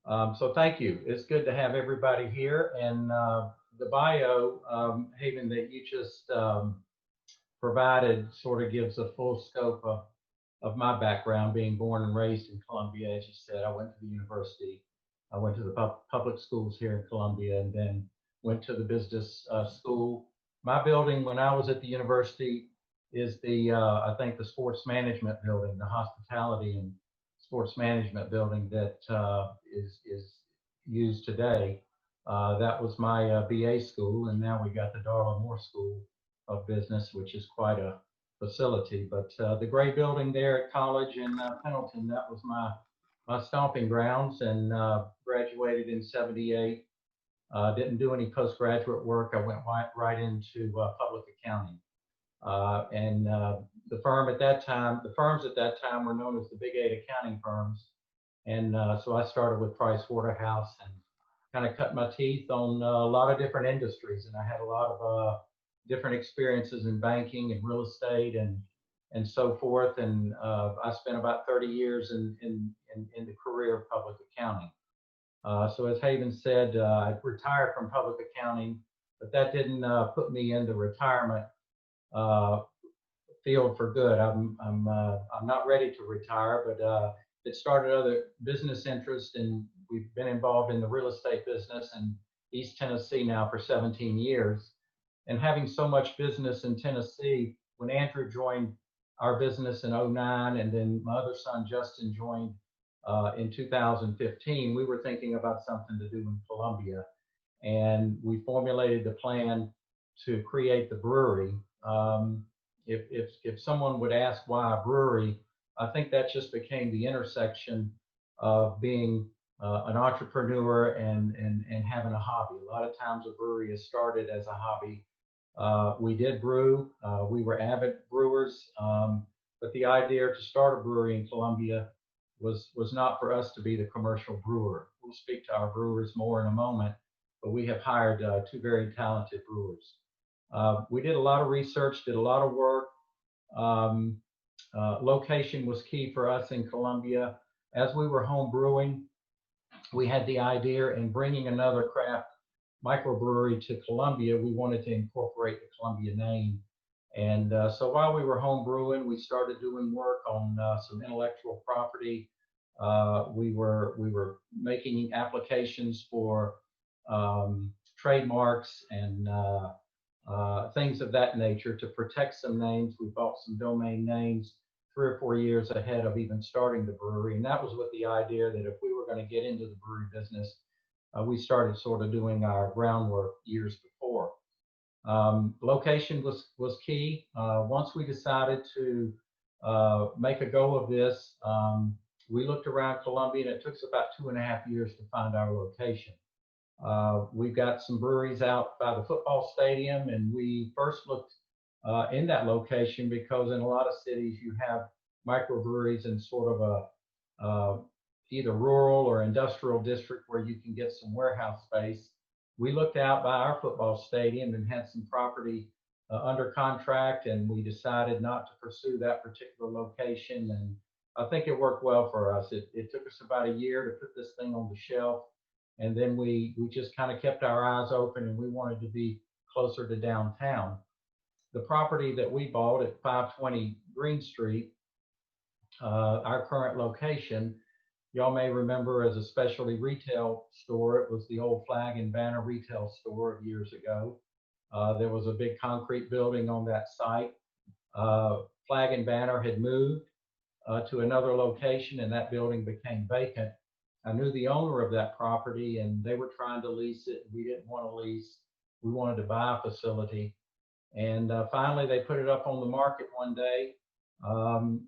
So thank you. It's good to have everybody here. And the bio, Haven, that you just provided sort of gives a full scope of my background, being born and raised in Columbia. As you said, I went to the university. I went to the public schools here in Columbia and then went to the business school. My building when I was at the university is I think the sports management building, the hospitality and sports management building that is used today. That was my BA school, and now we got the Darla Moore School of Business, which is quite a facility. But the gray building there at college in Pendleton, that was my stomping grounds, and graduated in '78. Didn't do any postgraduate work. I went right into public accounting. And the firms at that time were known as the Big Eight accounting firms. And so I started with Price Waterhouse and kind of cut my teeth on a lot of different industries. And I had a lot of different experiences in banking and real estate and so forth. And I spent about 30 years in the career of public accounting. So as Haven said, I retired from public accounting, but that didn't put me in the retirement uh, field for good. I'm not ready to retire, but it started other business interests, and we've been involved in the real estate business in East Tennessee now for 17 years. And having so much business in Tennessee, when Andrew joined our business in '09, and then my other son Justin joined in 2015, we were thinking about something to do in Columbia, and we formulated the plan to create the brewery. If someone would ask why a brewery, I think that just became the intersection of being an entrepreneur and having a hobby. A lot of times a brewery is started as a hobby. We did brew. We were avid brewers, but the idea to start a brewery in Columbia was not for us to be the commercial brewer. We'll speak to our brewers more in a moment, but we have hired two very talented brewers. We did a lot of research, did a lot of work. Um, Location was key for us in Columbia. As we were home brewing, we had the idea in bringing another craft microbrewery to Columbia. We wanted to incorporate the Columbia name. And so while we were home brewing, we started doing work on some intellectual property. We were making applications for trademarks and things of that nature to protect some names. We bought some domain names 3 or 4 years ahead of even starting the brewery. And that was with the idea that if we were going to get into the brewery business, we started sort of doing our groundwork years before. Location was key. Once we decided to make a go of this, we looked around Columbia, and it took us about 2.5 years to find our location. We've got some breweries out by the football stadium, and we first looked in that location because in a lot of cities you have microbreweries in sort of a either rural or industrial district where you can get some warehouse space. We looked out by our football stadium and had some property under contract, and we decided not to pursue that particular location. And I think it worked well for us. It took us about a year to put this thing on the shelf, and then we just kind of kept our eyes open, and we wanted to be closer to downtown. The property that we bought at 520 Green Street, our current location, y'all may remember as a specialty retail store. It was the old Flag and Banner retail store of years ago. There was a big concrete building on that site. Flag and Banner had moved to another location, and that building became vacant. I knew the owner of that property, and they were trying to lease it. We didn't want to lease. We wanted to buy a facility. And finally, they put it up on the market one day.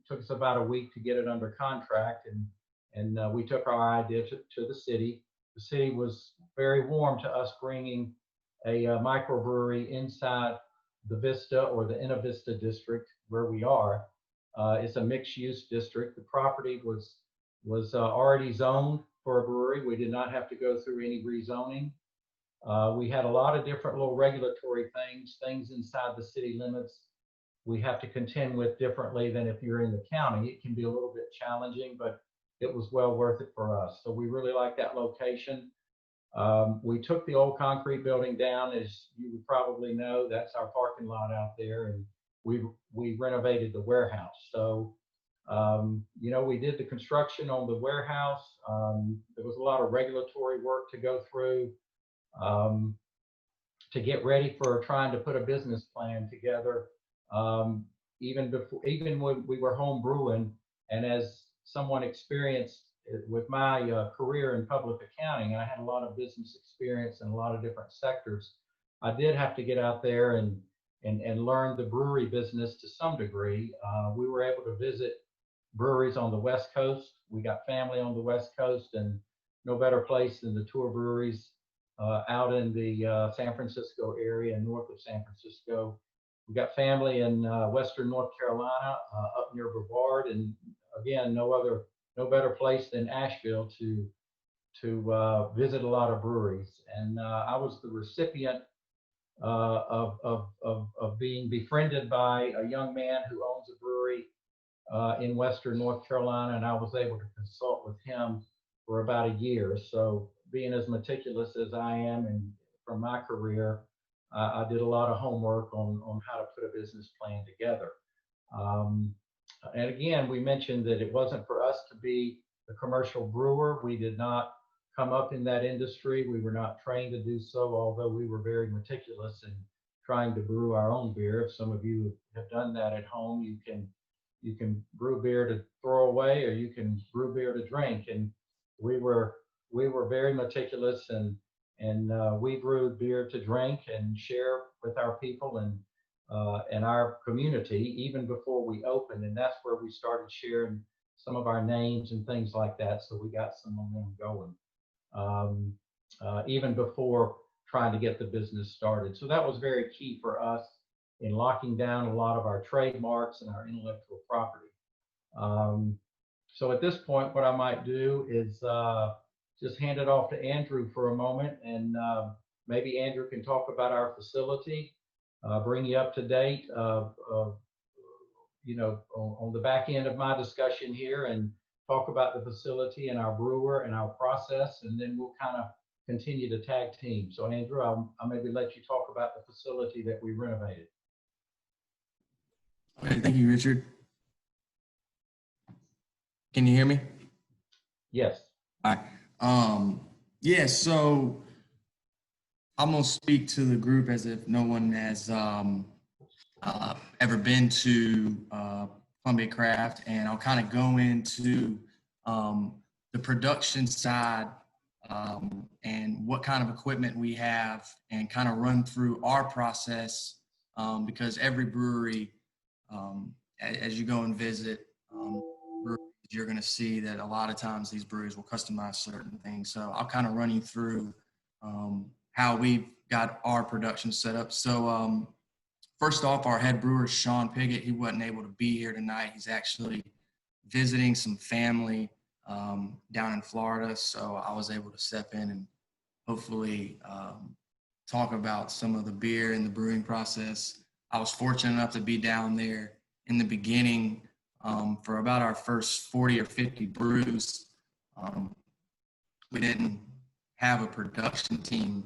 Took us about a week to get it under contract, and we took our idea to the city. The city was very warm to us bringing a microbrewery inside the Vista or the Inna district where we are. It's a mixed-use district. The property was already zoned for a brewery. We did not have to go through any rezoning. We had a lot of different little regulatory things inside the city limits we have to contend with differently than if you're in the county. It can be a little bit challenging, but it was well worth it for us. So we really like that location. We took the old concrete building down, as you would probably know. That's our parking lot out there, and we renovated the warehouse. So we did the construction on the warehouse. There was a lot of regulatory work to go through um, to get ready for trying to put a business plan together. Um, even when we were home brewing, and as someone experienced with my career in public accounting, I had a lot of business experience in a lot of different sectors. I did have to get out there and learn the brewery business to some degree. We were able to visit breweries on the West Coast. We got family on the West Coast, and no better place than the tour breweries out in the San Francisco area, north of San Francisco. We got family in Western North Carolina, up near Brevard, and again, no better place than Asheville to visit a lot of breweries. And I was the recipient of being befriended by a young man who owns a brewery in Western North Carolina, and I was able to consult with him for about a year. So being as meticulous as I am and from my career, I did a lot of homework on how to put a business plan together. Um, and again, we mentioned that it wasn't for us to be a commercial brewer. We did not come up in that industry. We were not trained to do so, although we were very meticulous in trying to brew our own beer. If some of you have done that at home, you can brew beer to throw away, or you can brew beer to drink. And we were very meticulous, and we brewed beer to drink and share with our people and our community even before we opened. And that's where we started sharing some of our names and things like that. So we got some momentum going even before trying to get the business started. So that was very key for us in locking down a lot of our trademarks and our intellectual property. So at this point, what I might do is just hand it off to Andrew for a moment, and maybe Andrew can talk about our facility, bring you up to date, on the back end of my discussion here, and talk about the facility and our brewer and our process, and then we'll kind of continue to tag team. So Andrew, I'll maybe let you talk about the facility that we renovated. Okay, thank you, Richard. Can you hear me? Yes. All right. Yeah, so I'm gonna speak to the group as if no one has ever been to Columbia Craft, and I'll kind of go into the production side and what kind of equipment we have, and kind of run through our process because every brewery, as you go and visit breweries, you're going to see that a lot of times these breweries will customize certain things. So I'll kind of run you through how we've got our production set up. So first off, our head brewer, Sean Piggott, he wasn't able to be here tonight. He's actually visiting some family down in Florida. So I was able to step in and hopefully talk about some of the beer and the brewing process. I was fortunate enough to be down there in the beginning for about our first 40 or 50 brews. We didn't have a production team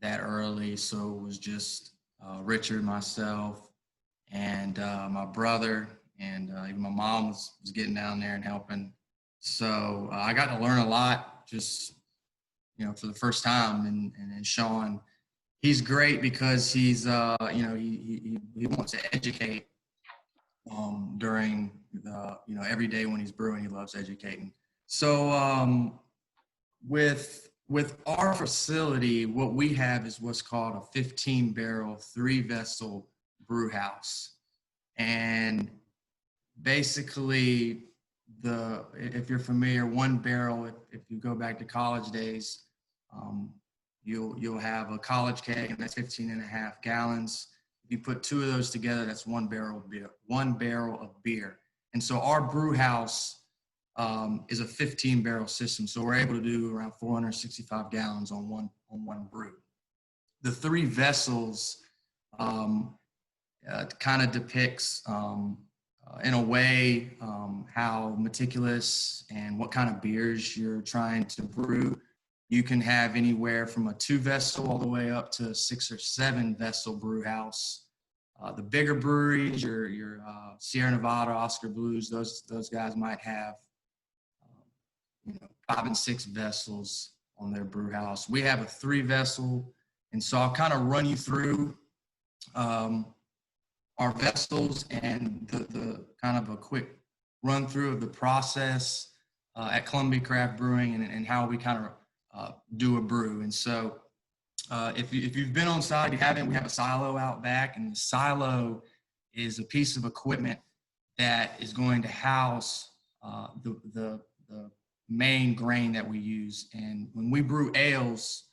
that early, so it was just Richard, myself, and my brother, and even my mom was getting down there and helping. So I got to learn a lot just, for the first time. And Sean, he's great because he's, he wants to educate during the, every day when he's brewing, he loves educating. So with our facility, what we have is what's called a 15-barrel, 3-vessel brew house. And basically, if you're familiar, 1 barrel, if you go back to college days, you'll have a college keg, and that's 15.5 gallons. If you put 2 of those together, that's 1 barrel of beer. 1 barrel of beer. And so our brew house is a 15-barrel system, so we're able to do around 465 gallons on one brew. The 3 vessels kind of depicts in a way, how meticulous and what kind of beers you're trying to brew. You can have anywhere from a 2-vessel all the way up to a 6 or 7-vessel brew house. The bigger breweries, your Sierra Nevada, Oscar Blues, those guys might have 5 and 6 vessels on their brew house. We have a 3-vessel, and so I'll kind of run you through our vessels and the kind of a quick run through of the process at Columbia Craft Brewing and how we kind of do a brew. And so if you've been on site, if you haven't, we have a silo out back, and the silo is a piece of equipment that is going to house the main grain that we use. And when we brew ales,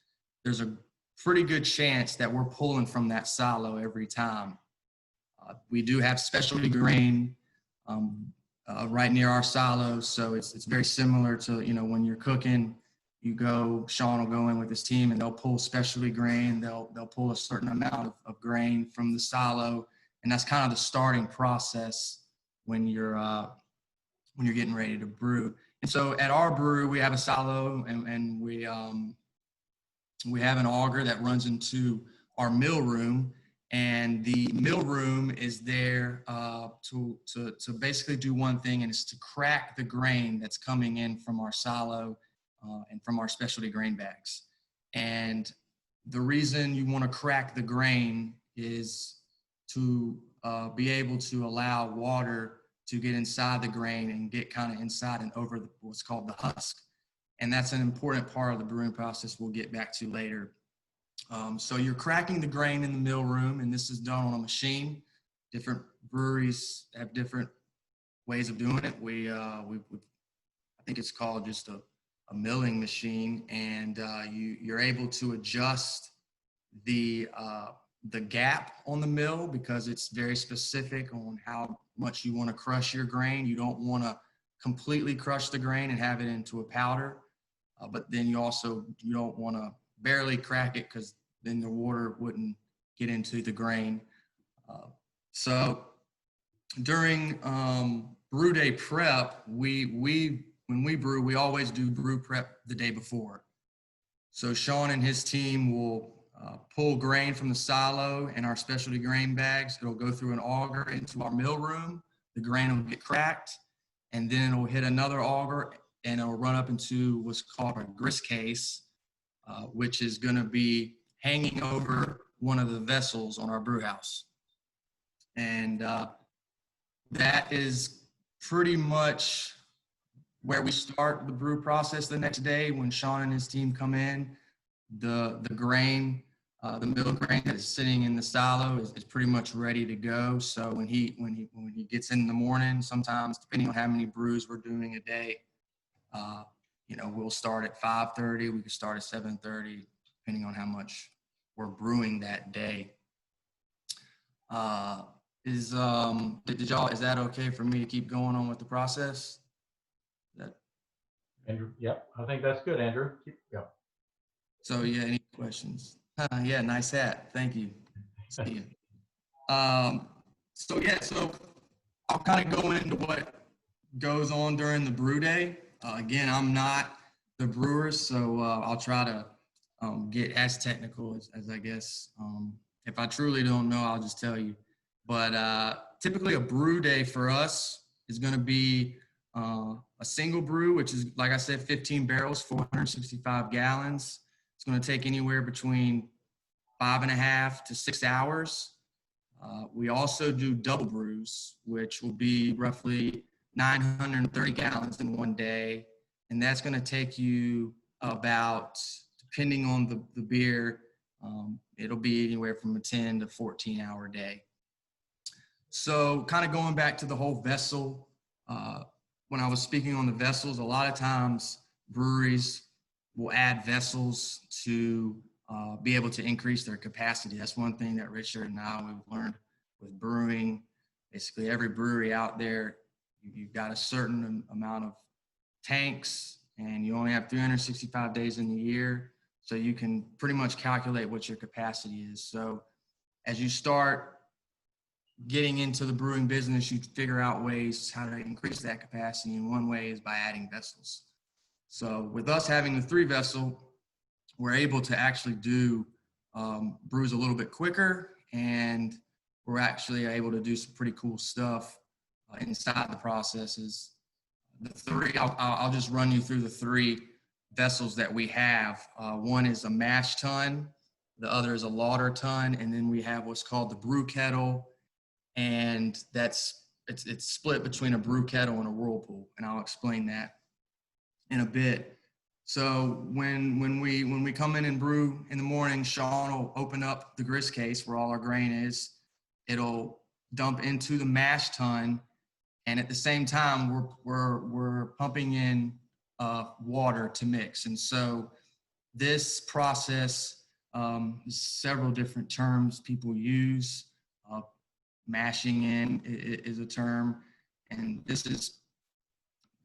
there's a pretty good chance that we're pulling from that silo every time. We do have specialty grain right near our silo, so it's very similar to, when you're cooking, Sean will go in with his team and they'll pull specialty grain. They'll pull a certain amount of grain from the silo, and that's kind of the starting process when you're getting ready to brew. And so at our brewery, we have a silo, and we have an auger that runs into our mill room, and the mill room is there to basically do one thing, and it's to crack the grain that's coming in from our silo and from our specialty grain bags. And the reason you want to crack the grain is to be able to allow water to get inside the grain and get kind of inside and over what's called the husk. And that's an important part of the brewing process we'll get back to later. So you're cracking the grain in the mill room, and this is done on a machine. Different breweries have different ways of doing it. I think it's called just a milling machine, and you're able to adjust the gap on the mill because it's very specific on how much you want to crush your grain. You don't want to completely crush the grain and have it into a powder, but then you don't want to barely crack it because then the water wouldn't get into the grain. So during brew day prep, when we brew, we always do brew prep the day before. So Sean and his team will pull grain from the silo in our specialty grain bags. It'll go through an auger into our mill room. The grain will get cracked, and then it'll hit another auger, and it'll run up into what's called a grist case, which is going to be hanging over one of the vessels on our brew house. And that is pretty much where we start the brew process the next day. When Sean and his team come in, the grain, the mill grain that is sitting in the silo is pretty much ready to go. So when he gets in the morning, sometimes depending on how many brews we're doing a day, we'll start at 5:30. We could start at 7:30, depending on how much we're brewing that day. Is that okay for me to keep going on with the process? Andrew, yep, I think that's good, Andrew. Yep. So yeah, any questions? Yeah, nice hat. Thank you. See you. So I'll kind of go into what goes on during the brew day. Again, I'm not the brewer, so I'll try to get as technical as I guess. If I truly don't know, I'll just tell you. But typically a brew day for us is going to be a single brew, which is, like I said, 15 barrels, 465 gallons. It's going to take anywhere between 5.5 to 6 hours. We also do double brews, which will be roughly 930 gallons in one day. And that's going to take you about, depending on the beer, it'll be anywhere from a 10 to 14 hour day. So kind of going back to the whole vessel, when I was speaking on the vessels, a lot of times breweries will add vessels to be able to increase their capacity. That's one thing that Richard and I have learned with brewing. Basically, every brewery out there, you've got a certain amount of tanks, and you only have 365 days in the year. So you can pretty much calculate what your capacity is. So as you start getting into the brewing business, you figure out ways how to increase that capacity. And one way is by adding vessels. So with us having the 3 vessel, we're able to actually do brews a little bit quicker, and we're actually able to do some pretty cool stuff inside the processes. The 3, I'll just run you through the 3 vessels that we have. One is a mash tun, the other is a lauter tun, and then we have what's called the brew kettle, and it's split between a brew kettle and a whirlpool, and I'll explain that in a bit. So when we come in and brew in the morning, Sean will open up the grist case where all our grain is. It'll dump into the mash tun, and at the same time we're pumping in water to mix. And so this process, several different terms people use. Mashing in is a term, and this is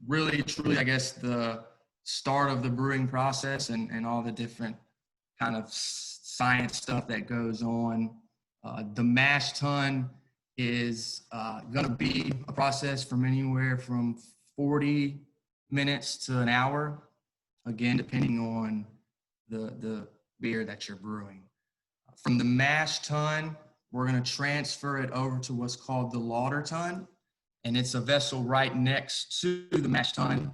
really truly, I guess, the start of the brewing process and all the different kind of science stuff that goes on. The mash tun is going to be a process from anywhere from 40 minutes to an hour, again, depending on the beer that you're brewing. From the mash tun, we're going to transfer it over to what's called the lauter tun, and it's a vessel right next to the mash tun.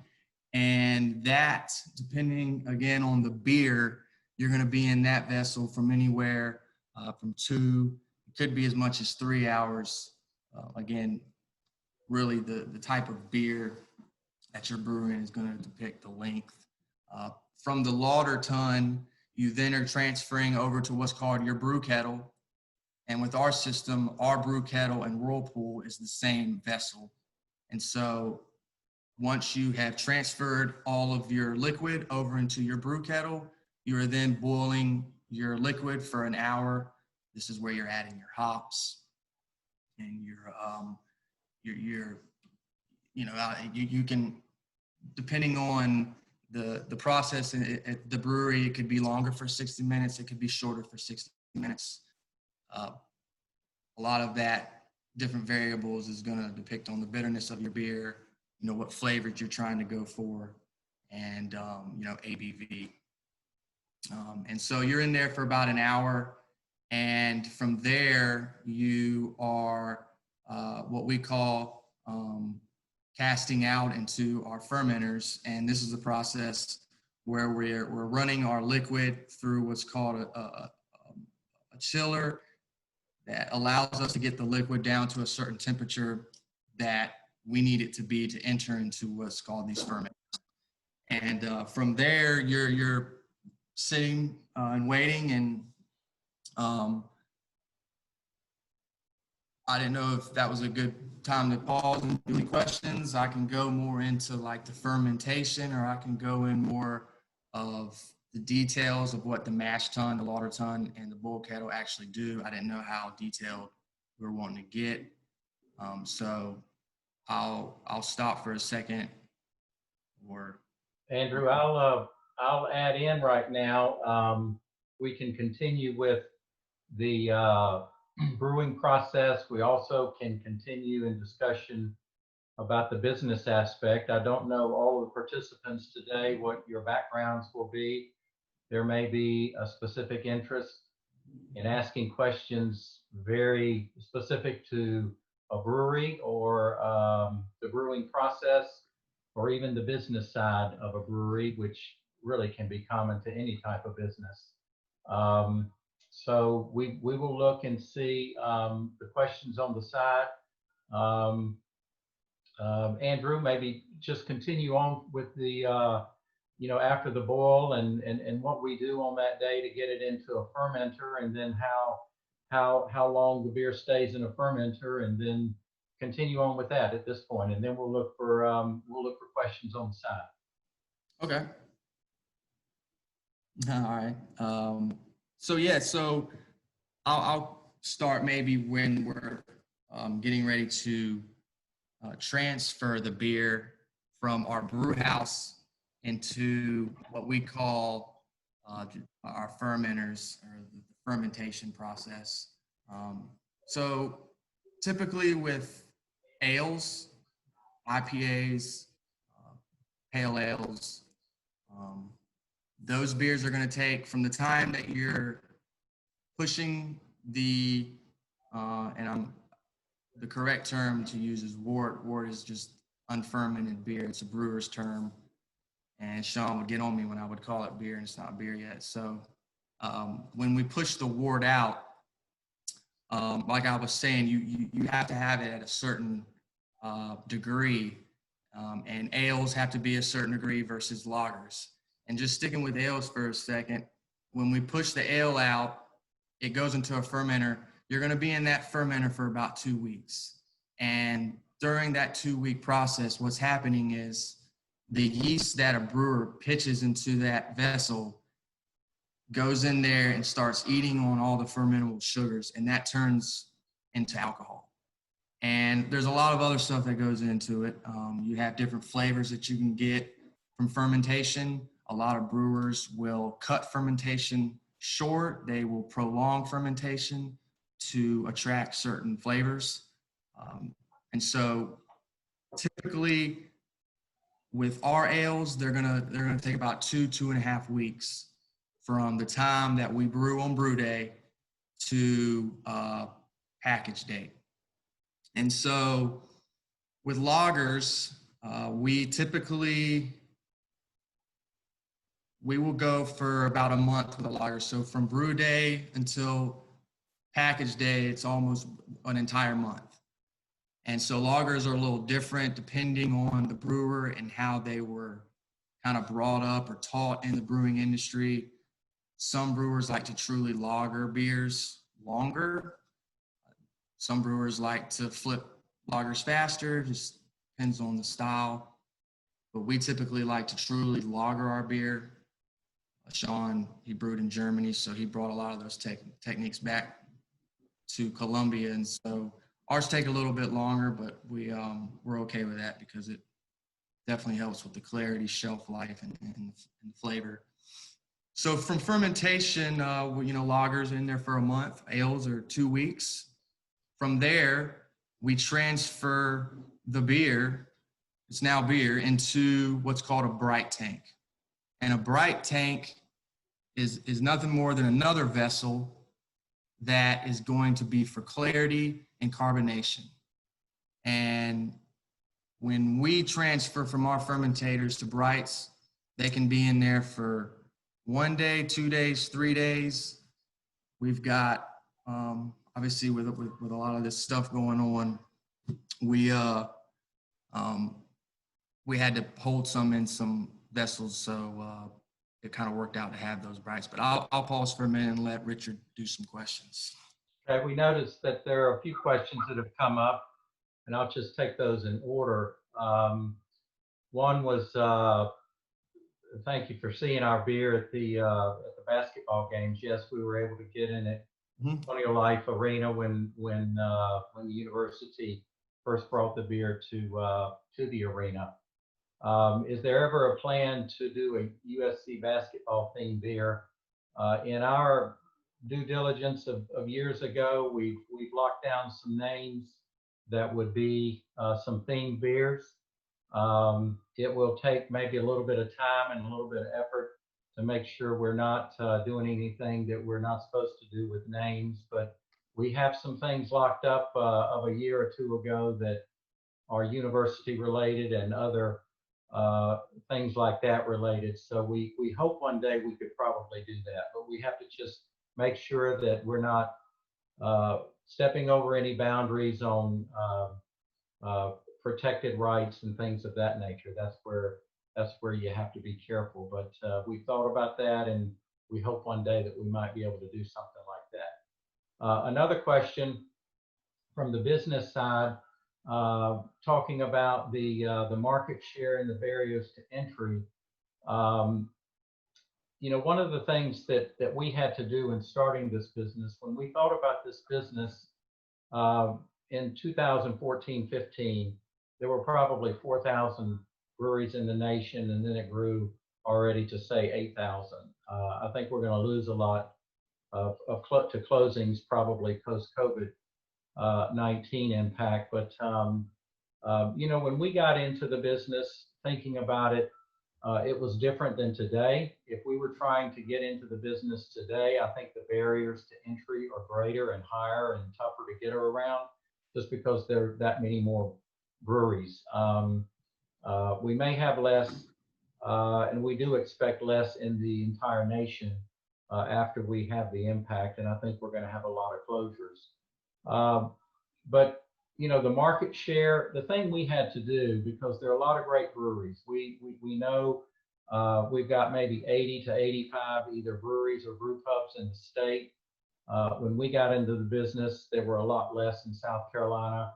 And that, depending again on the beer, you're going to be in that vessel from anywhere from 2, it could be as much as 3 hours. Again, really the type of beer that you're brewing is going to depict the length. From the lauter tun, you then are transferring over to what's called your brew kettle. And with our system, our brew kettle and whirlpool is the same vessel. And so once you have transferred all of your liquid over into your brew kettle, you are then boiling your liquid for an hour. This is where you're adding your hops and you can, depending on the process at the brewery, it could be longer for 60 minutes. It could be shorter for 60 minutes. A lot of that different variables is going to depict on the bitterness of your beer, what flavors you're trying to go for, and ABV. And so you're in there for about an hour, and from there you are what we call casting out into our fermenters. And this is a process where we're running our liquid through what's called a chiller that allows us to get the liquid down to a certain temperature that we need it to be to enter into what's called these fermenters. And from there, you're sitting and waiting. And I didn't know if that was a good time to pause and do any questions. I can go more into like the fermentation, or I can go in more of the details of what the mash tun, the lauter tun, and the boil kettle actually do. I didn't know how detailed we were wanting to get. So I'll stop for a second. Or Andrew, I'll add in right now. We can continue with the brewing process. We also can continue in discussion about the business aspect. I don't know all of the participants today what your backgrounds will be. There may be a specific interest in asking questions very specific to a brewery or the brewing process, or even the business side of a brewery, which really can be common to any type of business. So we will look and see the questions on the side. Andrew, maybe just continue on with the after the boil and what we do on that day to get it into a fermenter, and then how long the beer stays in a fermenter, and then continue on with that at this point, and then we'll look for questions on the side. Okay. All right. So I'll start maybe when we're getting ready to transfer the beer from our brew house into what we call our fermenters, or the fermentation process. So typically with ales, IPAs, pale ales, those beers are going to take from the time that you're pushing the, the correct term to use is wort. Wort is just unfermented beer. It's a brewer's term. And Sean would get on me when I would call it beer, and it's not beer yet. So when we push the wort out, like I was saying, you have to have it at a certain degree, and ales have to be a certain degree versus lagers. And just sticking with ales for a second, when we push the ale out, it goes into a fermenter. You're going to be in that fermenter for about 2 weeks. And during that 2-week process, what's happening is the yeast that a brewer pitches into that vessel goes in there and starts eating on all the fermentable sugars, and that turns into alcohol. And there's a lot of other stuff that goes into it. You have different flavors that you can get from fermentation. A lot of brewers will cut fermentation short. They will prolong fermentation to attract certain flavors. And so typically with our ales, they're gonna take about 2.5 weeks from the time that we brew on brew day to package date. And so with lagers, we will go for about a month with a lager. So from brew day until package day, it's almost an entire month. And so lagers are a little different depending on the brewer and how they were kind of brought up or taught in the brewing industry. Some brewers like to truly lager beers longer. Some brewers like to flip lagers faster, just depends on the style. But we typically like to truly lager our beer. Sean, he brewed in Germany, so he brought a lot of those techniques back to Colombia. And so ours take a little bit longer, but we're okay with that because it definitely helps with the clarity, shelf life, and flavor. So from fermentation, lagers in there for a month, ales are 2 weeks. From there, we transfer the beer, it's now beer, into what's called a bright tank. And a bright tank is nothing more than another vessel that is going to be for clarity and carbonation. And when we transfer from our fermentators to brights, they can be in there for 1 day, 2 days, 3 days. We've got, obviously with a lot of this stuff going on, we had to hold some in some vessels, so it kind of worked out to have those brights. But I'll pause for a minute and let Richard do some questions. Okay, we noticed that there are a few questions that have come up, and I'll just take those in order. One was, thank you for seeing our beer at the basketball games. Yes, we were able to get in it. Plenty of Life Arena when the university first brought the beer to the arena. Is there ever a plan to do a UofSC basketball themed beer? In our due diligence of years ago, we've locked down some names that would be some themed beers. It will take maybe a little bit of time and a little bit of effort to make sure we're not doing anything that we're not supposed to do with names, but we have some things locked up of a year or two ago that are university related and other things like that related. So we hope one day we could probably do that, but we have to just make sure that we're not stepping over any boundaries on protected rights and things of that nature. That's where you have to be careful. But we thought about that, and we hope one day that we might be able to do something like that. Another question from the business side, talking about the market share and the barriers to entry. One of the things that we had to do in starting this business, when we thought about this business in 2014-15, there were probably 4,000 breweries in the nation, and then it grew already to say 8,000. I think we're going to lose a lot to closings probably post-COVID. 19 impact. But when we got into the business, thinking about it, it was different than today. If we were trying to get into the business today, I think the barriers to entry are greater and higher and tougher to get around, just because there are that many more breweries. We may have less, and we do expect less in the entire nation after we have the impact, and I think we're going to have a lot of closures. But the market share, the thing we had to do, because there are a lot of great breweries. We know we've got maybe 80 to 85 either breweries or brew pubs in the state. When we got into the business, there were a lot less in South Carolina.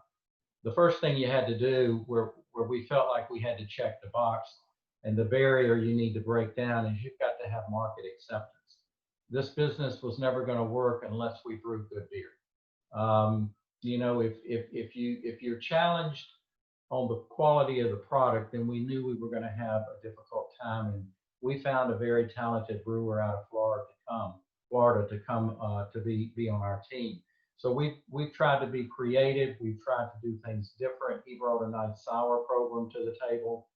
The first thing you had to do, where we felt like we had to check the box, and the barrier you need to break down, is you've got to have market acceptance. This business was never going to work unless we brewed good beer. If you're challenged on the quality of the product, then we knew we were going to have a difficult time. And we found a very talented brewer out of Florida to come to be on our team. So we've tried to be creative. We've tried to do things different. He brought a nice sour program to the table,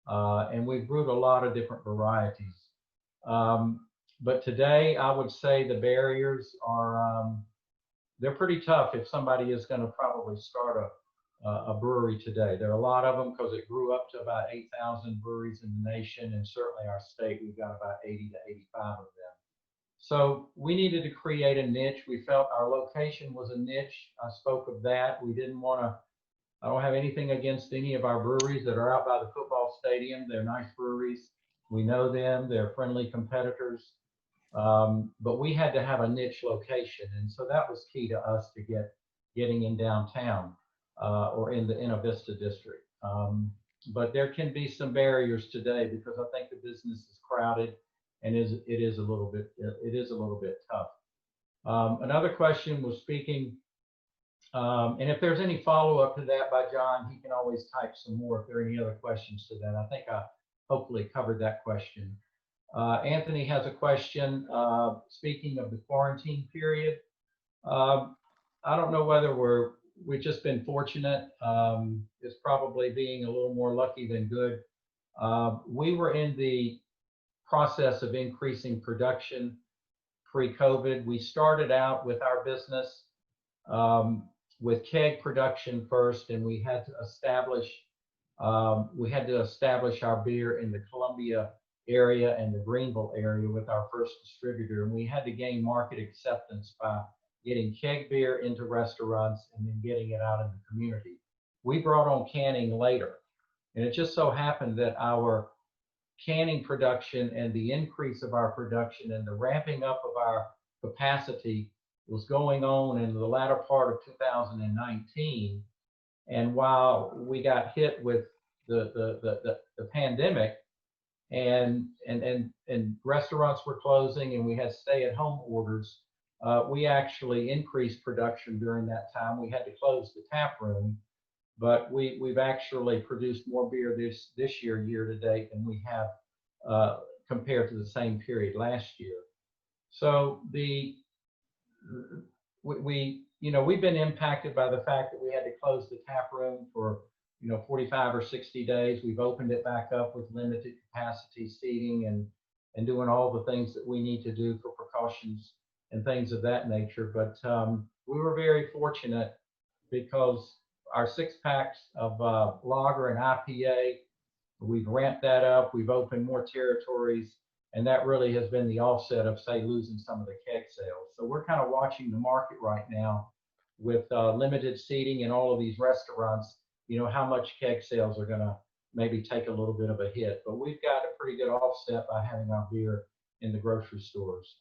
and we've brewed a lot of different varieties. But today, I would say the barriers are they're pretty tough if somebody is going to probably start a brewery today. There are a lot of them because it grew up to about 8,000 breweries in the nation, and certainly our state, we've got about 80 to 85 of them. So we needed to create a niche. We felt our location was a niche. I spoke of that. We didn't want to, I don't have anything against any of our breweries that are out by the football stadium. They're nice breweries. We know them. They're friendly competitors. But we had to have a niche location. And so that was key to us to getting in downtown or in the Inner Vista district. But there can be some barriers today because I think the business is crowded, and it is a little bit tough. Another question was speaking, and if there's any follow-up to that by John, he can always type some more if there are any other questions to that. I think I hopefully covered that question. Anthony has a question, speaking of the quarantine period. I don't know whether we've just been fortunate. It's probably being a little more lucky than good. We were in the process of increasing production pre-COVID. We started out with our business with keg production first, and we had to establish our beer in the Columbia area and the Greenville area with our first distributor, and we had to gain market acceptance by getting keg beer into restaurants and then getting it out in the community. We brought on canning later, and it just so happened that our canning production and the increase of our production and the ramping up of our capacity was going on in the latter part of 2019. And while we got hit with the pandemic, and restaurants were closing and we had stay-at-home orders, we actually increased production during that time. We had to close the tap room, but we've actually produced more beer this year to date than we have compared to the same period last year. So we've been impacted by the fact that we had to close the tap room for 45 or 60 days. We've opened it back up with limited capacity seating and doing all the things that we need to do for precautions and things of that nature. But we were very fortunate because our 6-packs of lager and IPA, we've ramped that up. We've opened more territories, and that really has been the offset of, say, losing some of the keg sales. So we're kind of watching the market right now with limited seating in all of these restaurants, how much keg sales are going to maybe take a little bit of a hit. But we've got a pretty good offset by having our beer in the grocery stores.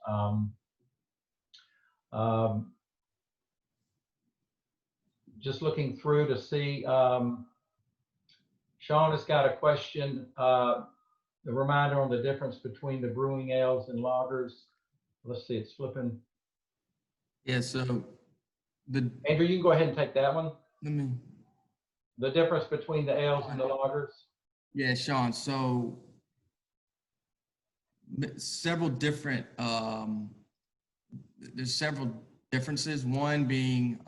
Just looking through to see, Sean has got a question, a reminder on the difference between the brewing ales and lagers. Let's see, it's flipping. Yeah, so Andrew, you can go ahead and take that one. The difference between the ales and the lagers. Yeah, Sean. So several different, there's several differences. One being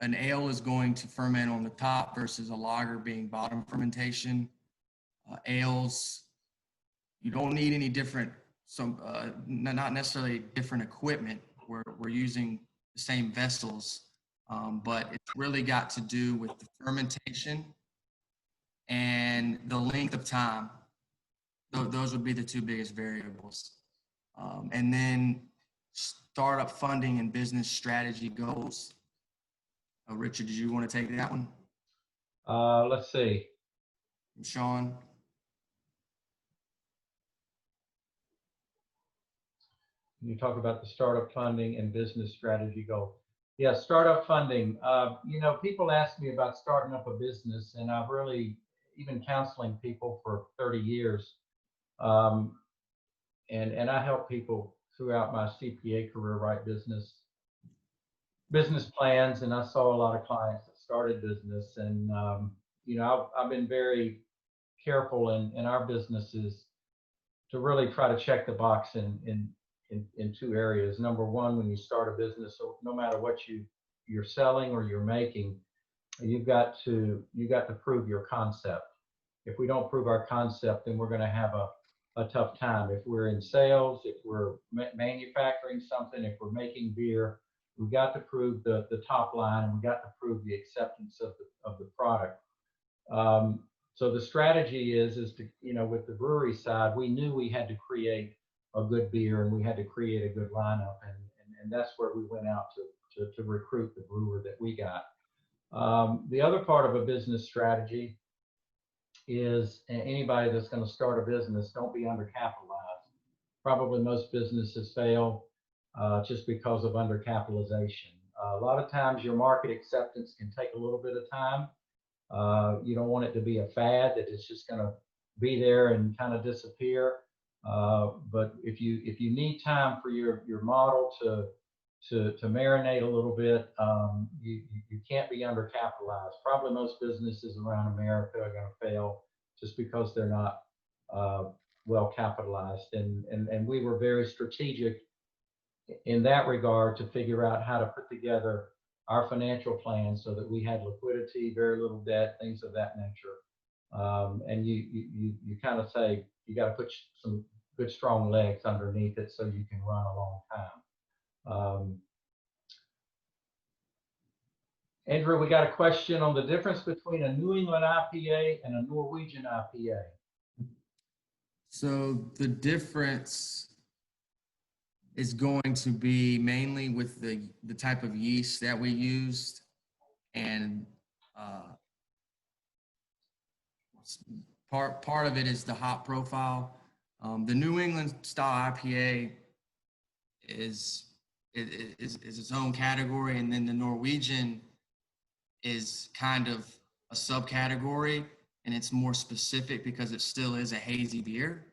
an ale is going to ferment on the top versus a lager being bottom fermentation. Ales, you don't need any different, not necessarily different equipment. We're using the same vessels, but it's really got to do with the fermentation and the length of time. Those would be the two biggest variables. And then startup funding and business strategy goals. Richard, did you want to take that one? Let's see. Sean? You talk about the startup funding and business strategy goal. Yeah, startup funding. You know, people ask me about starting up a business, and I've really, even counseling people for 30 years. And I help people throughout my CPA career write business plans, and I saw a lot of clients that started business, and you know, I've been very careful in our businesses to really try to check the box in two areas. Number one, when you start a business, so no matter what you're selling or you're making, you got to prove your concept. If we don't prove our concept, then we're going to have a tough time. If we're in sales, if we're manufacturing something, if we're making beer, we've got to prove the top line, and we've got to prove the acceptance of the product. So the strategy is to, you know, with the brewery side, we knew we had to create a good beer, and we had to create a good lineup, and that's where we went out to recruit the brewer that we got. The other part of a business strategy is anybody that's going to start a business, don't be undercapitalized. Probably most businesses fail just because of undercapitalization. A lot of times your market acceptance can take a little bit of time. You don't want it to be a fad that it's just going to be there and kind of disappear. But if you need time for your model to marinate a little bit, you can't be undercapitalized. Probably most businesses around America are going to fail just because they're not well capitalized. And we were very strategic in that regard to figure out how to put together our financial plan so that we had liquidity, very little debt, things of that nature. And you kind of say you got to put some good strong legs underneath it so you can run a long time. Andrew, we got a question on the difference between a New England IPA and a Norwegian IPA. So the difference is going to be mainly with the type of yeast that we used, and part of it is the hop profile. The New England style IPA is its own category, and then the Norwegian is kind of a subcategory, and it's more specific because it still is a hazy beer.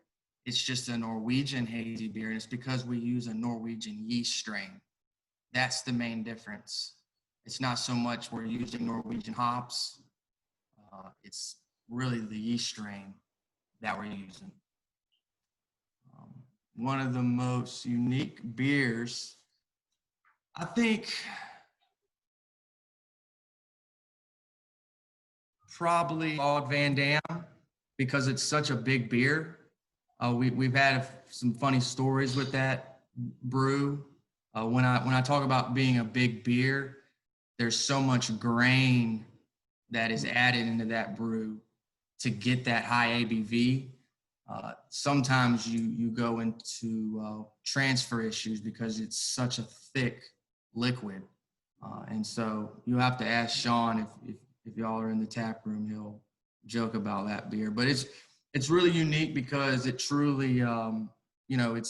It's just a Norwegian hazy beer, and it's because we use a Norwegian yeast strain. That's the main difference. It's not so much we're using Norwegian hops. It's really the yeast strain that we're using. One of the most unique beers, I think, probably Log Van Dam, because it's such a big beer. We've had some funny stories with that brew. When I talk about being a big beer, there's so much grain that is added into that brew to get that high ABV. Sometimes you go into transfer issues because it's such a thick liquid. And so you have to ask Sean if y'all are in the tap room, he'll joke about that beer. But it's really unique because it truly, you know,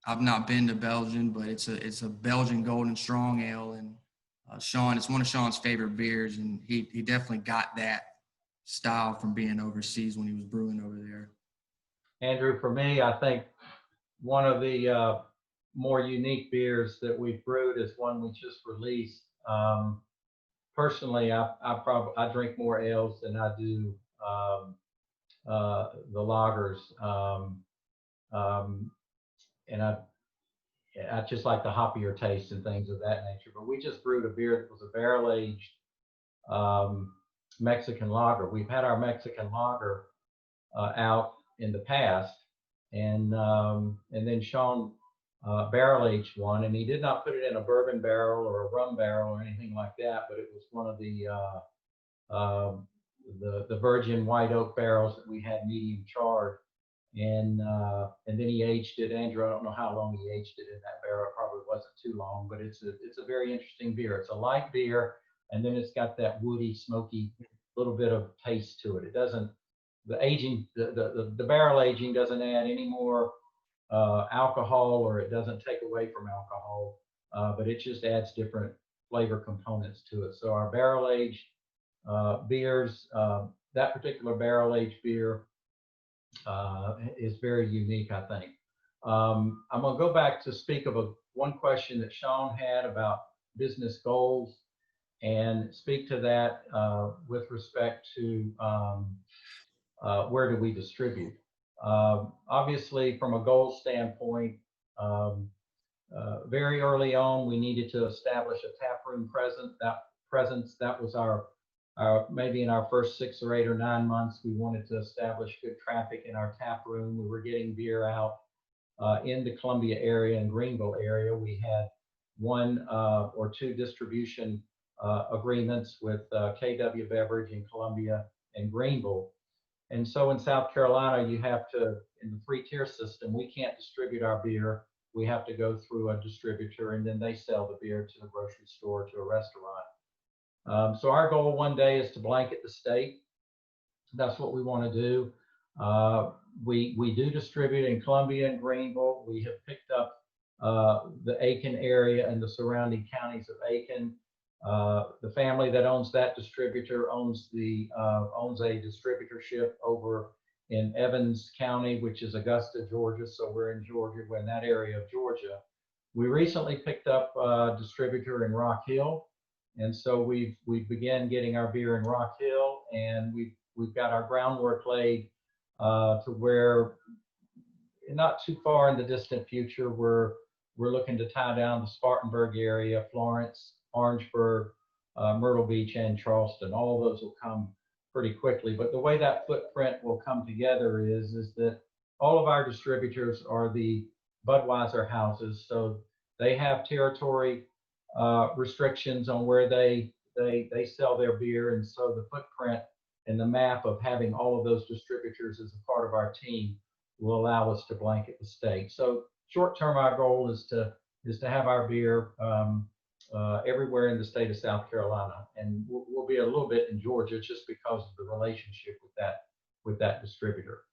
I've not been to Belgium, but it's a Belgian Golden Strong Ale, and Sean, it's one of Sean's favorite beers, and he definitely got that style from being overseas when he was brewing over there. Andrew, for me, I think one of the more unique beers that we've brewed is one we just released. Personally, I drink more ales than I do the lagers, and I just like the hoppier taste and things of that nature. But we just brewed a beer that was a barrel aged Mexican lager. We've had our Mexican lager out in the past, and then Sean barrel aged one, and he did not put it in a bourbon barrel or a rum barrel or anything like that, but it was one of the virgin white oak barrels that we had medium charred, and then he aged it. Andrew, I don't know how long he aged it in that barrel. It probably wasn't too long, but it's a very interesting beer. It's a light beer, and then it's got that woody, smoky little bit of taste to it. It doesn't, the aging, the barrel aging doesn't add any more alcohol, or it doesn't take away from alcohol, but it just adds different flavor components to it. So our barrel aged beers, that particular barrel aged beer is very unique, I think. I'm going to go back to speak of one question that Sean had about business goals, and speak to that with respect to where do we distribute. Obviously, from a goal standpoint, very early on, we needed to establish a taproom presence. That was our maybe in our first 6 or 8 or 9 months, we wanted to establish good traffic in our tap room. We were getting beer out in the Columbia area and Greenville area. We had 1 or 2 distribution agreements with KW Beverage in Columbia and Greenville. And so in South Carolina, you have to, in the 3-tier system, we can't distribute our beer. We have to go through a distributor, and then they sell the beer to the grocery store, to a restaurant. So our goal one day is to blanket the state. That's what we want to do. We do distribute in Columbia and Greenville. We have picked up the Aiken area and the surrounding counties of Aiken. The family that owns that distributor owns a distributorship over in Evans County, which is Augusta, Georgia. So we're in Georgia. We're in that area of Georgia. We recently picked up a distributor in Rock Hill. And so we began getting our beer in Rock Hill, and we've got our groundwork laid to where, not too far in the distant future, we're looking to tie down the Spartanburg area, Florence, Orangeburg, Myrtle Beach, and Charleston. All of those will come pretty quickly. But the way that footprint will come together is that all of our distributors are the Budweiser houses, so they have territory restrictions on where they sell their beer, and so the footprint and the map of having all of those distributors as a part of our team will allow us to blanket the state. So short term, our goal is to have our beer everywhere in the state of South Carolina, and we'll be a little bit in Georgia just because of the relationship with that distributor.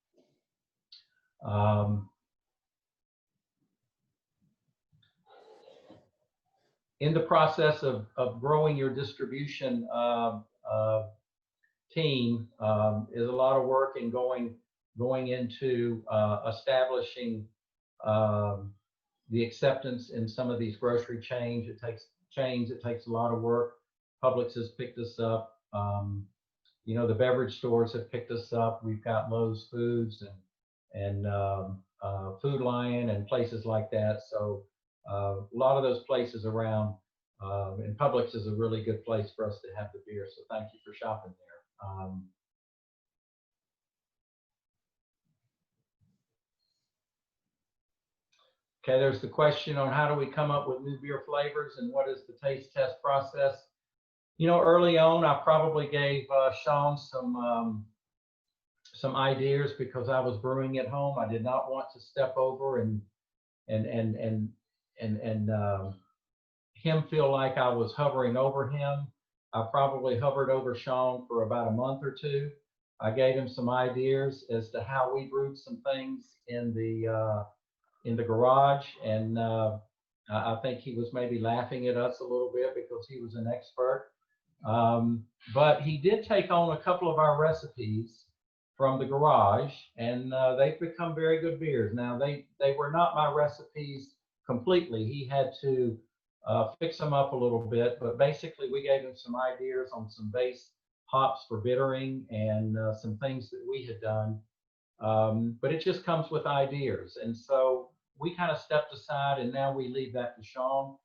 In the process of growing your distribution team is a lot of work, and going into establishing the acceptance in some of these grocery chains. It takes a lot of work. Publix has picked us up. The beverage stores have picked us up. We've got Lowe's Foods and Food Lion and places like that. So a lot of those places around, and Publix is a really good place for us to have the beer. So thank you for shopping there. Okay, there's the question on how do we come up with new beer flavors and what is the taste test process. Early on, I probably gave Sean some ideas because I was brewing at home. I did not want to step over and him feel like I was hovering over him. I probably hovered over Sean for about a month or 2. I gave him some ideas as to how we brewed some things in the garage, and I think he was maybe laughing at us a little bit because he was an expert. But he did take on a couple of our recipes from the garage, and they've become very good beers. Now, they were not my recipes completely. He had to fix them up a little bit, but basically we gave him some ideas on some base hops for bittering and some things that we had done. But it just comes with ideas. And so we kind of stepped aside, and now we leave that to Sean.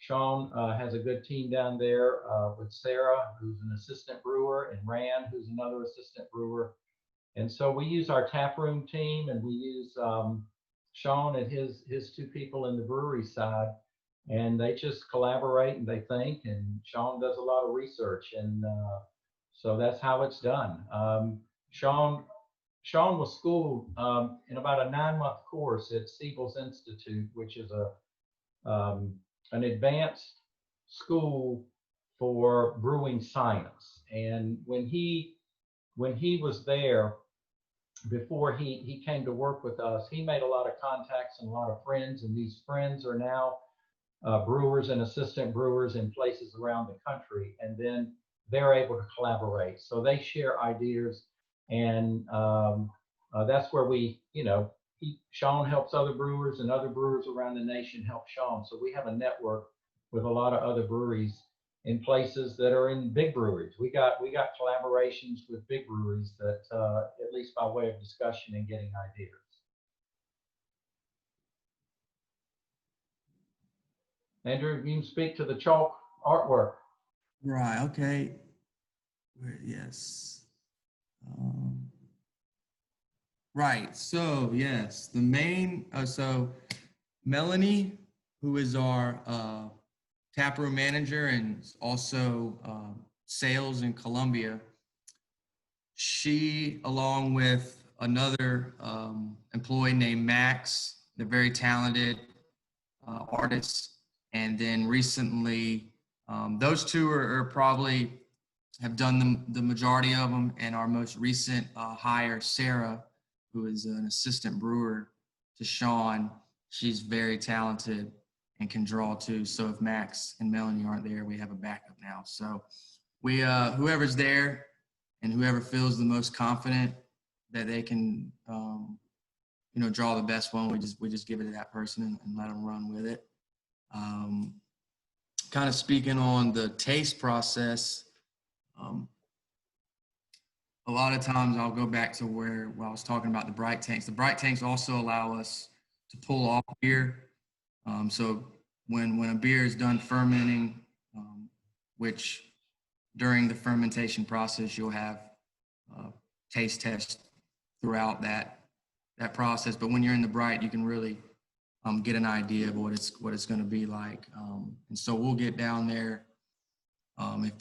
Sean has a good team down there with Sarah, who's an assistant brewer, and Rand, who's another assistant brewer. And so we use our tap room team, and we use Sean and his two people in the brewery side, and they just collaborate and they think. And Sean does a lot of research, and so that's how it's done. Sean Sean was schooled in about a 9-month course at Siebel's Institute, which is an advanced school for brewing science. And when he was there, before he came to work with us, he made a lot of contacts and a lot of friends, and these friends are now brewers and assistant brewers in places around the country, and then they're able to collaborate. So they share ideas, and that's where Sean helps other brewers, and other brewers around the nation help Sean. So we have a network with a lot of other breweries in places that are in big breweries. We got collaborations with big breweries that, at least by way of discussion and getting ideas. Andrew, you can speak to the chalk artwork. Right. Okay. Yes. Right. So yes, the main. So Melanie, who is our taproom manager and also sales in Columbia, she, along with another employee named Max, they're very talented artists. And then recently, those two are probably have done the majority of them. And our most recent hire, Sarah, who is an assistant brewer to Sean, she's very talented and can draw too. So if Max and Melanie aren't there, we have a backup now. So we, whoever's there and whoever feels the most confident that they can, draw the best one, we just give it to that person and let them run with it. Kind of speaking on the taste process, a lot of times I'll go back to where I was talking about the bright tanks. The bright tanks also allow us to pull off beer. So when a beer is done fermenting, which during the fermentation process, you'll have taste tests throughout that process. But when you're in the bright, you can really get an idea of what it's going to be like. And so we'll get down there.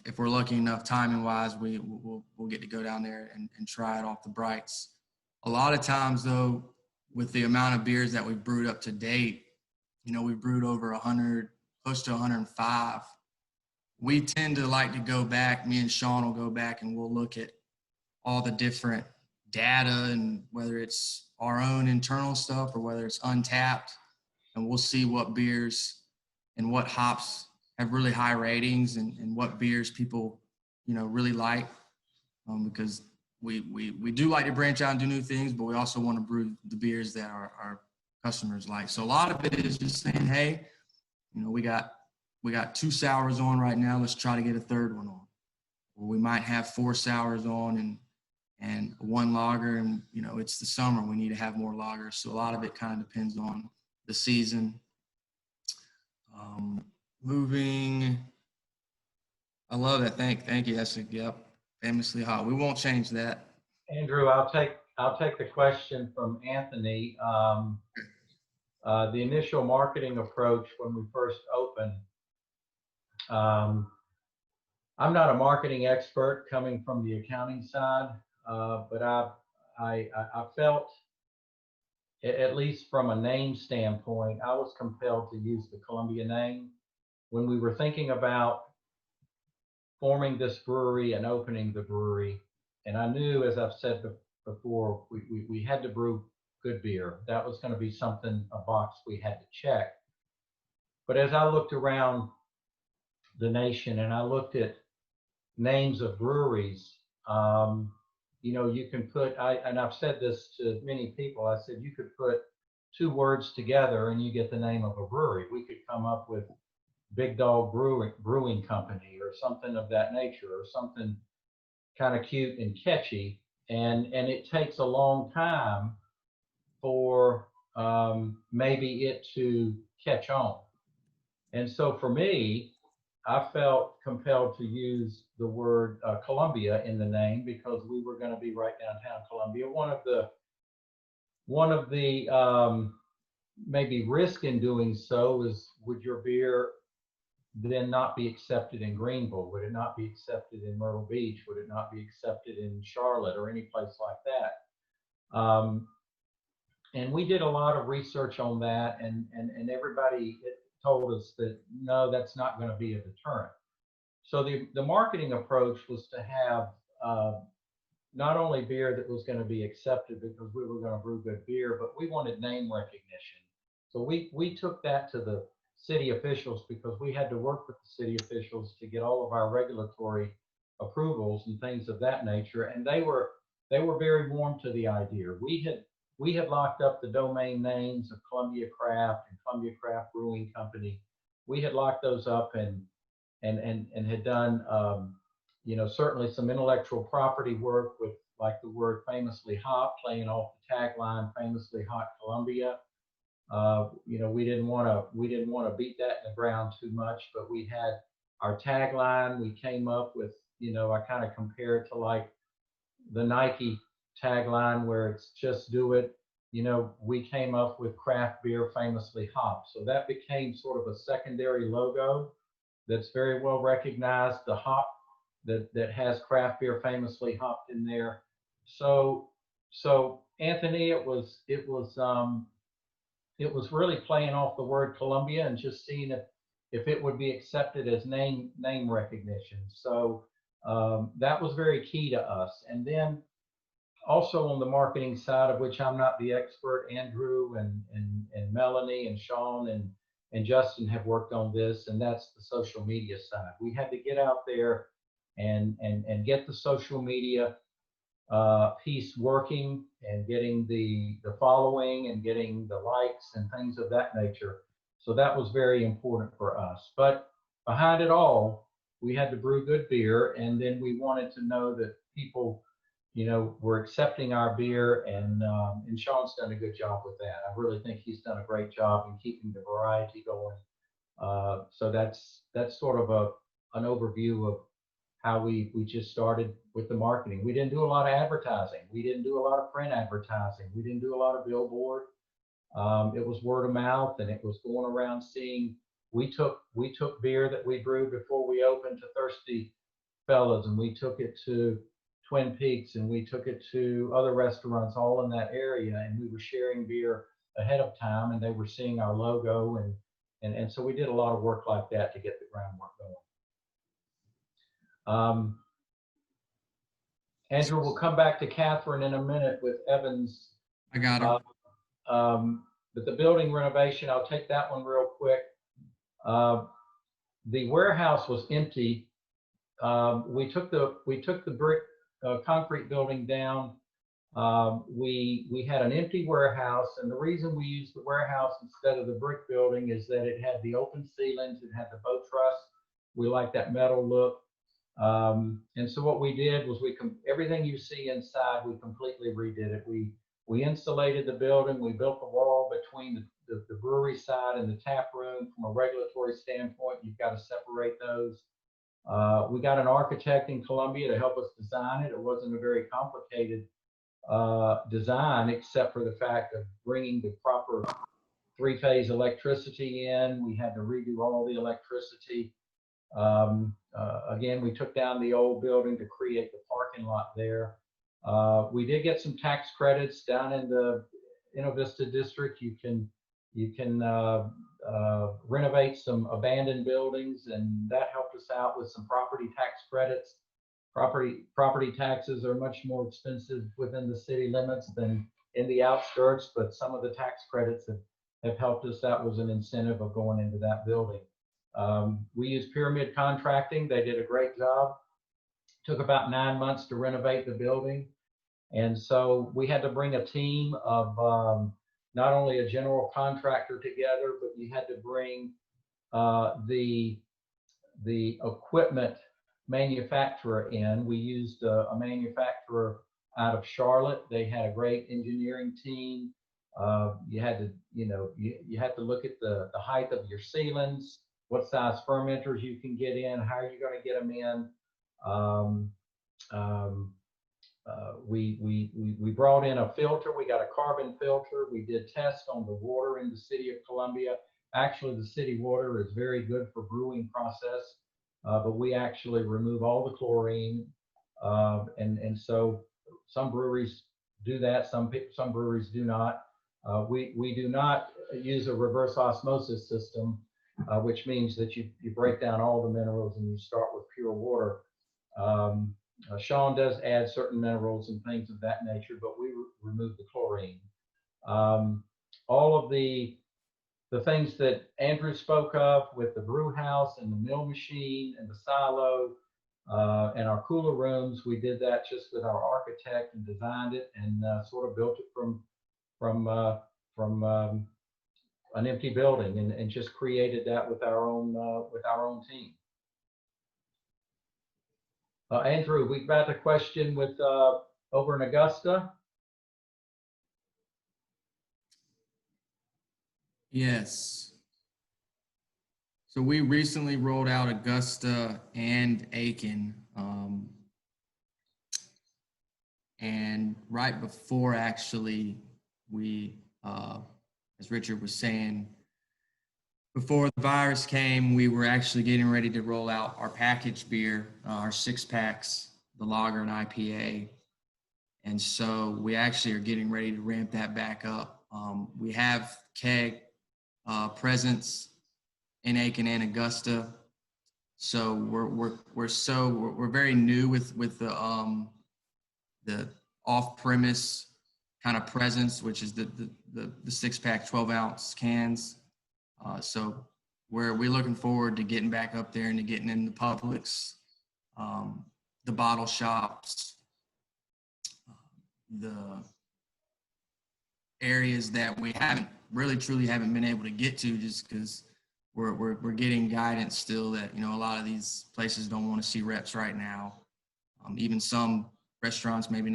If we're lucky enough, timing wise, we'll get to go down there and try it off the brights. A lot of times though, with the amount of beers that we've brewed up to date, we've brewed over 100, close to 105. We tend to like to go back, me and Sean will go back and we'll look at all the different data, and whether it's our own internal stuff or whether it's untapped, and we'll see what beers and what hops have really high ratings and what beers people, really like, because we do like to branch out and do new things, but we also want to brew the beers that our customers like. So a lot of it is just saying, hey, we got 2 sours on right now. Let's try to get a third one on. Or we might have 4 sours on and 1 lager, and it's the summer. We need to have more lagers. So a lot of it kind of depends on the season. Moving. I love that. Thank you. That's famously hot. We won't change that. Andrew, I'll take the question from Anthony. The initial marketing approach when we first opened. I'm not a marketing expert coming from the accounting side, but I felt, at least from a name standpoint, I was compelled to use the Columbia name when we were thinking about forming this brewery and opening the brewery. And I knew, as I've said before, we had to brew good beer. That was going to be a box we had to check. But as I looked around the nation and I looked at names of breweries, you can put, and I've said this to many people, I said you could put 2 words together and you get the name of a brewery. We could come up with Big Dog Brewing Company or something of that nature, or something kind of cute and catchy. And it takes a long time for maybe it to catch on. And so for me, I felt compelled to use the word Columbia in the name because we were going to be right downtown Columbia. One of the maybe risk in doing so is, would your beer then not be accepted in Greenville? Would it not be accepted in Myrtle Beach? Would it not be accepted in Charlotte or any place like that? And we did a lot of research on that, and everybody told us that no, that's not going to be a deterrent. So the marketing approach was to have not only beer that was going to be accepted because we were going to brew good beer, but we wanted name recognition. So we took that to the city officials because we had to work with the city officials to get all of our regulatory approvals and things of that nature. And they were very warm to the idea. We had locked up the domain names of Columbia Craft and Columbia Craft Brewing Company. We had locked those up and had done certainly some intellectual property work with, like, the word famously hot, playing off the tagline famously hot Columbia. We didn't want to beat that in the ground too much, but we had our tagline. We came up with, I kind of compare it to like the Nike tagline where it's just do it. We came up with craft beer famously hopped. So that became sort of a secondary logo that's very well recognized, the hop that has craft beer famously hopped in there. So Anthony, it was really playing off the word Columbia and just seeing if it would be accepted as name recognition. So that was very key to us. And then also on the marketing side, of which I'm not the expert, Andrew and Melanie and Sean and Justin have worked on this, and that's the social media side. We had to get out there and get the social media piece working and getting the following and getting the likes and things of that nature. So that was very important for us. But behind it all, we had to brew good beer, and then we wanted to know that people, were accepting our beer, and Sean's done a good job with that. I really think he's done a great job in keeping the variety going. So that's sort of an overview of how we just started with the marketing. We didn't do a lot of advertising. We didn't do a lot of print advertising. We didn't do a lot of billboard. It was word of mouth, and it was going around seeing. We took beer that we brewed before we opened to Thirsty Fellas, and we took it to Twin Peaks, and we took it to other restaurants all in that area, and we were sharing beer ahead of time, and they were seeing our logo, and so we did a lot of work like that to get the groundwork going. Andrew, we'll come back to Catherine in a minute with Evans. I got it. But the building renovation, I'll take that one real quick. The warehouse was empty. We took the brick concrete building down. We had an empty warehouse, and the reason we used the warehouse instead of the brick building is that it had the open ceilings, it had the bow truss. We like that metal look. And so what we did was everything you see inside, we completely redid it. We insulated the building. We built the wall between the brewery side and the tap room. From a regulatory standpoint, you've got to separate those. We got an architect in Columbia to help us design it. It wasn't a very complicated design, except for the fact of bringing the proper three-phase electricity in. We had to redo all the electricity. Again, we took down the old building to create the parking lot there. We did get some tax credits down in the Vista district. You can renovate some abandoned buildings, and that helped us out with some property tax credits. Property taxes are much more expensive within the city limits than in the outskirts, but some of the tax credits have helped us. That was an incentive of going into that building. We used Pyramid Contracting. They did a great job. Took about 9 months to renovate the building. And so we had to bring a team of not only a general contractor together, but you had to bring the equipment manufacturer in. We used a manufacturer out of Charlotte. They had a great engineering team. You had to, you had to look at the height of your ceilings, what size fermenters you can get in, how are you going to get them in. Um, um, we brought in a filter. We got a carbon filter. We did tests on the water in the city of Columbia. Actually, the city water is very good for brewing process, but we actually remove all the chlorine. And so some breweries do that. Some breweries do not. We do not use a reverse osmosis system, which means that you break down all the minerals and you start with pure water. Sean does add certain minerals and things of that nature, but we remove the chlorine. All of the things that Andrew spoke of with the brew house and the mill machine and the silo and our cooler rooms, we did that just with our architect and designed it and sort of built it from an empty building and just created that with our own team. Andrew, we've got a question with over in Augusta. Yes. So we recently rolled out Augusta and Aiken. And right before actually we, as Richard was saying, before the virus came, we were actually getting ready to roll out our packaged beer, our 6-packs, the lager and IPA. And so we actually are getting ready to ramp that back up. We have keg presence in Aiken and Augusta. So we're very new with the off-premise kind of presence, which is the 6-pack 12-ounce cans. So we're looking forward to getting back up there and to getting in the Publix, the bottle shops, the areas that we truly haven't been able to get to, just because we're getting guidance still that, a lot of these places don't want to see reps right now. Even some restaurants might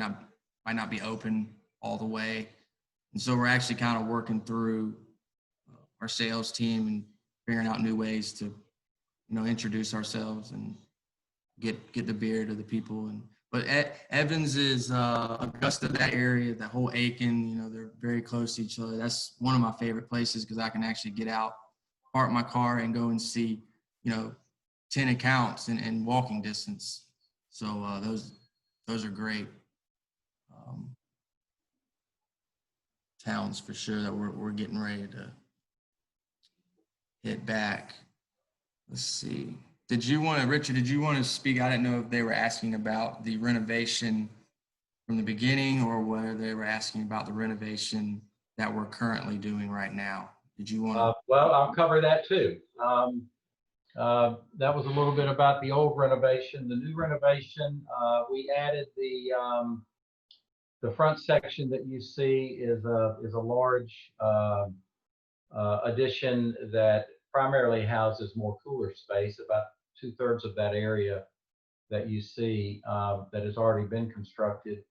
not be open all the way. And so we're actually kind of working through our sales team and figuring out new ways to, introduce ourselves and get the beer to the people. But Evans is Augusta, that area, that whole Aiken, they're very close to each other. That's one of my favorite places because I can actually get out, park my car, and go and see, 10 accounts in walking distance. So those are great towns for sure that we're getting ready to hit back. Let's see. Richard, did you want to speak? I didn't know if they were asking about the renovation from the beginning or whether they were asking about the renovation that we're currently doing right now. Did you want to? Well, I'll cover that too. That was a little bit about the old renovation. The new renovation, we added the front section that you see is a large addition that primarily houses more cooler space. About 2/3 of that area that you see that has already been constructed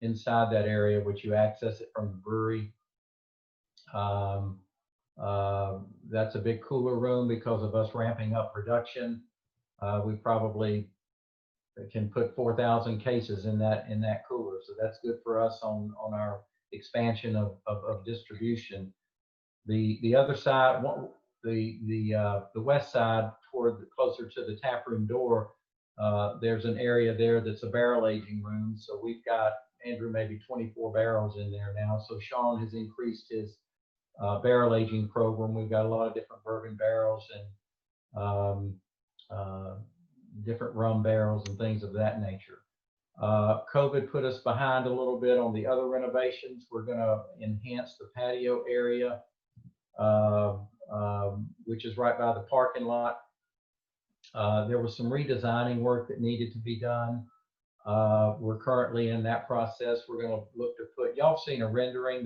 inside that area, which you access it from the brewery. That's a big cooler room because of us ramping up production. We probably can put 4,000 cases in that cooler, so that's good for us on our expansion of distribution. The other side, the west side, closer to the tap room door, there's an area there that's a barrel aging room. So we've got, Andrew, maybe 24 barrels in there now. So Sean has increased his barrel aging program. We've got a lot of different bourbon barrels and different rum barrels and things of that nature. COVID put us behind a little bit on the other renovations. We're going to enhance the patio area, which is right by the parking lot. There was some redesigning work that needed to be done. We're currently in that process. We're going to look to put, y'all seen a rendering,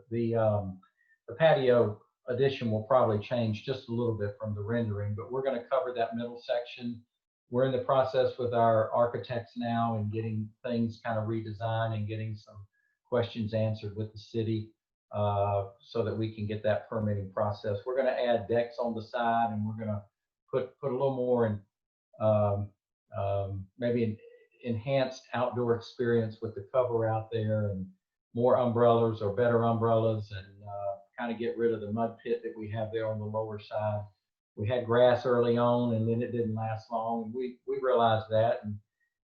the patio addition will probably change just a little bit from the rendering, but we're going to cover that middle section. We're in the process with our architects now and getting things kind of redesigned and getting some questions answered with the city, so that we can get that permitting process. We're going to add decks on the side, and we're going to put a little more in, maybe an enhanced outdoor experience with the cover out there, and more umbrellas or better umbrellas, and kind of get rid of the mud pit that we have there on the lower side. We had grass early on, and then it didn't last long, and we realized that, and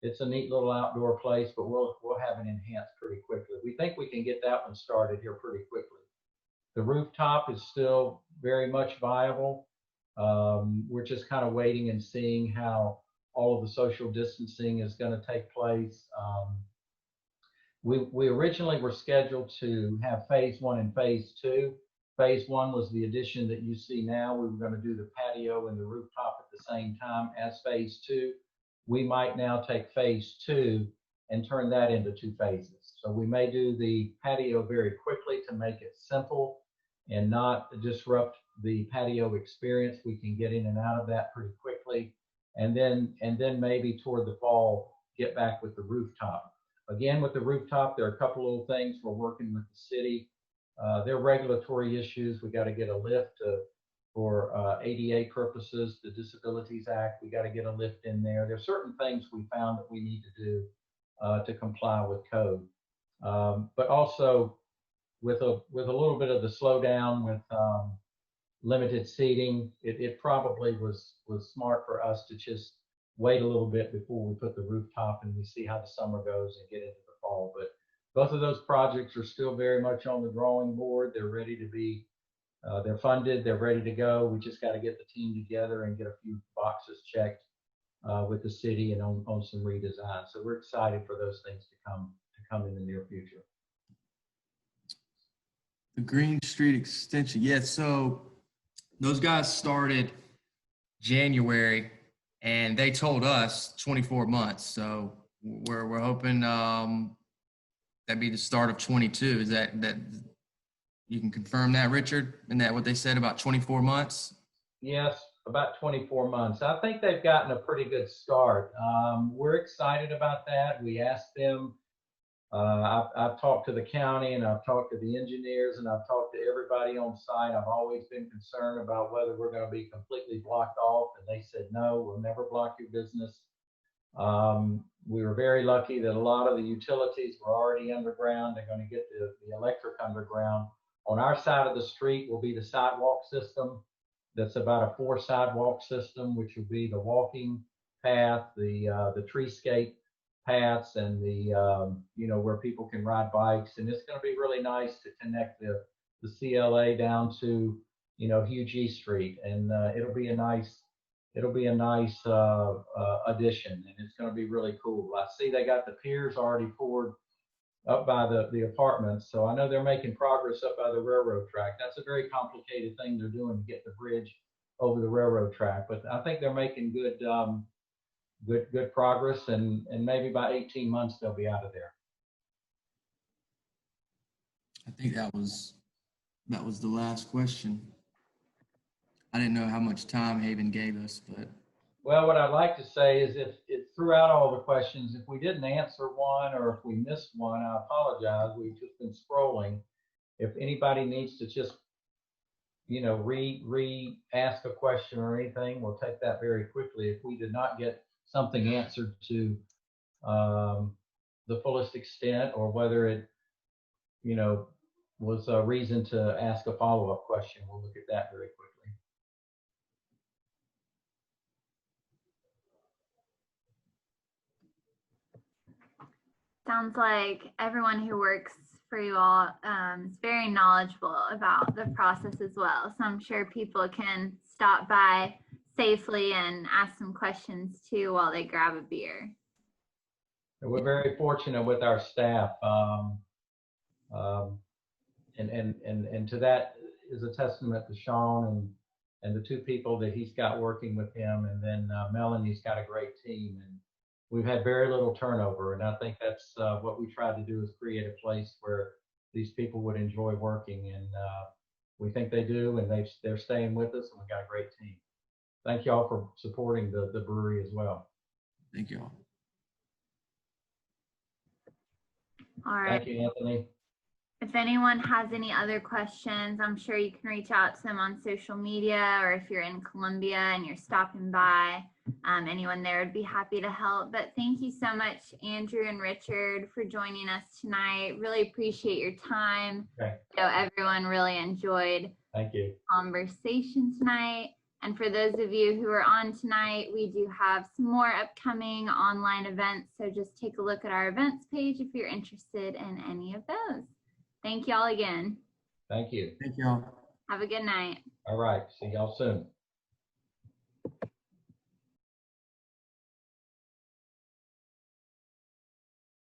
it's a neat little outdoor place, but we'll have it enhanced pretty quickly. We think we can get that one started here pretty quickly. The rooftop is still very much viable. We're just kind of waiting and seeing how all of the social distancing is going to take place. We originally were scheduled to have phase 1 and phase 2. Phase 1 was the addition that you see now. We were going to do the patio and the rooftop at the same time as phase 2. We might now take phase 2 and turn that into 2 phases. So we may do the patio very quickly to make it simple and not disrupt the patio experience. We can get in and out of that pretty quickly, and then maybe toward the fall get back with the rooftop. Again, with the rooftop, there are a couple little things we're working with the city. There are regulatory issues. We got to get a lift for ADA purposes, the Disabilities Act. We got to get a lift in there. There are certain things we found that we need to do to comply with code. But also with a little bit of the slowdown with limited seating, it probably was smart for us to just wait a little bit before we put the rooftop, and we see how the summer goes and get into the fall. But both of those projects are still very much on the drawing board. They're ready to be, they're funded, they're ready to go. We just got to get the team together and get a few boxes checked with the city and on some redesign. So we're excited for those things to come in the near future. The Green Street extension. Yeah, so those guys started January, and they told us 24 months. So we're hoping that'd be the start of 22. Is that you can confirm that, Richard? Isn't that what they said, about 24 months? Yes, about 24 months. I think they've gotten a pretty good start. We're excited about that. We asked them. I've talked to the county, and I've talked to the engineers, and I've talked to everybody on site. I've always been concerned about whether we're going to be completely blocked off, and they said, no, we'll never block your business. We were very lucky that a lot of the utilities were already underground. They're going to get the electric underground. On our side of the street will be the sidewalk system. That's about a 4 sidewalk system, which will be the walking path, the treescape paths, and the where people can ride bikes. And it's going to be really nice to connect the CLA down to Hugh G Street, and it'll be a nice addition, and it's going to be really cool. I see they got the piers already poured up by the apartments, so I know they're making progress up by the railroad track. That's a very complicated thing they're doing to get the bridge over the railroad track, but I think they're making good progress, and maybe by 18 months they'll be out of there. I think that was the last question. I didn't know how much time Haven gave us, but. Well, what I'd like to say is if throughout all the questions, if we didn't answer one or if we missed one, I apologize. We've just been scrolling. If anybody needs to just, re-ask a question or anything, we'll take that very quickly. If we did not get something answered to the fullest extent, or whether it, was a reason to ask a follow-up question, we'll look at that very quickly. Sounds like everyone who works for you all is very knowledgeable about the process as well. So I'm sure people can stop by safely and ask some questions too while they grab a beer. We're very fortunate with our staff, and to that is a testament to Sean and the 2 people that he's got working with him, and then Melanie's got a great team, and we've had very little turnover, and I think that's what we tried to do, is create a place where these people would enjoy working, and we think they do, and they're staying with us, and we got a great team. Thank you all for supporting the brewery as well. Thank you all. All right. Thank you, Anthony. If anyone has any other questions, I'm sure you can reach out to them on social media, or if you're in Columbia and you're stopping by, anyone there would be happy to help. But thank you so much, Andrew and Richard, for joining us tonight. Really appreciate your time. Okay. So everyone really enjoyed Thank you. the conversation tonight. And for those of you who are on tonight, we do have some more upcoming online events. So just take a look at our events page if you're interested in any of those. Thank y'all again. Thank you. Thank y'all. Have a good night. All right. See y'all soon.